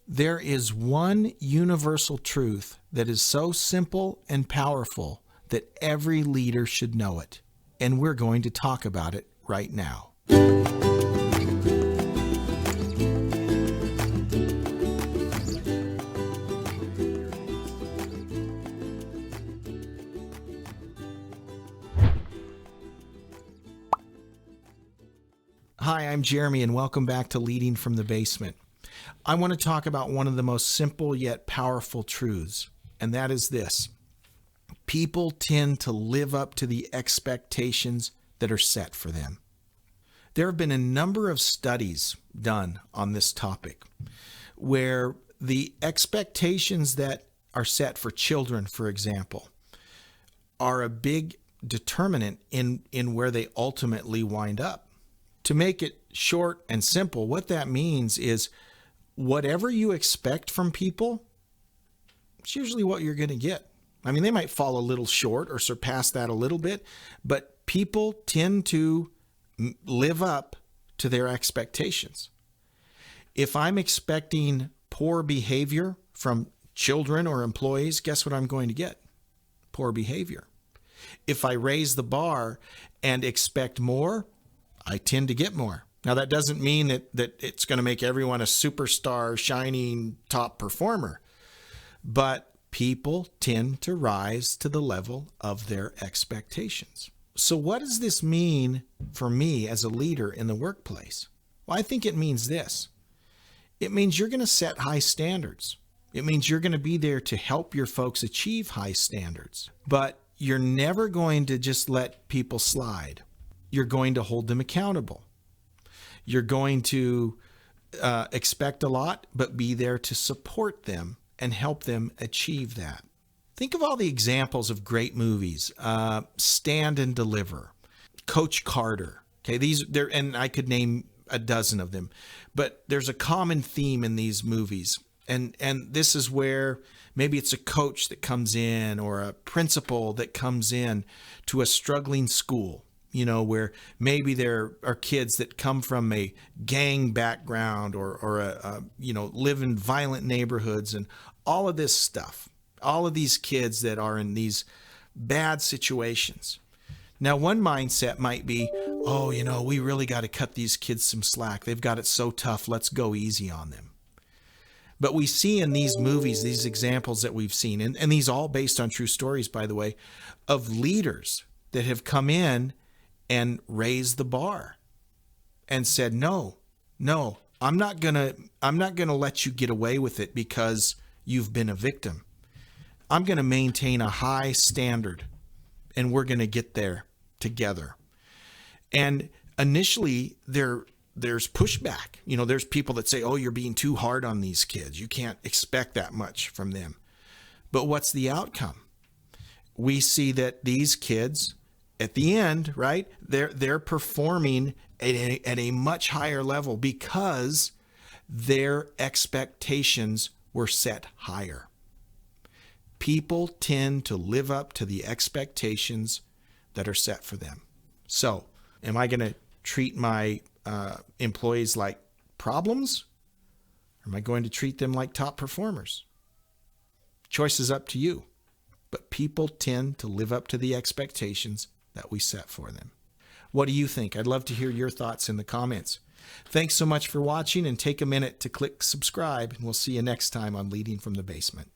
There is one universal truth that is so simple and powerful that every leader should know it. And we're going to talk about it right now. Hi, I'm Jeremy, and welcome back to Leading from the Basement. I want to talk about one of the most simple yet powerful truths, and that is this. People tend to live up to the expectations that are set for them. There have been a number of studies done on this topic where the expectations that are set for children, for example, are a big determinant in where they ultimately wind up. To make it short and simple, what that means is whatever you expect from people, it's usually what you're going to get. I mean, they might fall a little short or surpass that a little bit, but people tend to live up to their expectations. If I'm expecting poor behavior from children or employees, guess what I'm going to get? Poor behavior. If I raise the bar and expect more, I tend to get more. Now, that doesn't mean that it's going to make everyone a superstar, shining top performer, but people tend to rise to the level of their expectations. So what does this mean for me as a leader in the workplace? Well, I think it means this. It means you're going to set high standards. It means you're going to be there to help your folks achieve high standards, but you're never going to just let people slide. You're going to hold them accountable. You're going to expect a lot, but be there to support them and help them achieve that. Think of all the examples of great movies. Stand and Deliver, Coach Carter. Okay, and I could name a dozen of them, but there's a common theme in these movies. And this is where maybe it's a coach that comes in or a principal that comes in to a struggling school. Where maybe there are kids that come from a gang background or live in violent neighborhoods and all of this stuff, all of these kids that are in these bad situations. Now, one mindset might be, we really got to cut these kids some slack. They've got it so tough. Let's go easy on them. But we see in these movies, these examples that we've seen, and these all based on true stories, by the way, of leaders that have come in and raised the bar and said, no, I'm not gonna let you get away with it because you've been a victim. I'm going to maintain a high standard and we're going to get there together. And initially there's pushback. There's people that say, oh, you're being too hard on these kids. You can't expect that much from them. But what's the outcome? We see that these kids, at the end, right, they're performing at a much higher level because their expectations were set higher. People tend to live up to the expectations that are set for them. So, am I going to treat my employees like problems? Or am I going to treat them like top performers? Choice is up to you. But people tend to live up to the expectations that we set for them. What do you think? I'd love to hear your thoughts in the comments. Thanks so much for watching, and take a minute to click subscribe, and we'll see you next time on Leading from the Basement.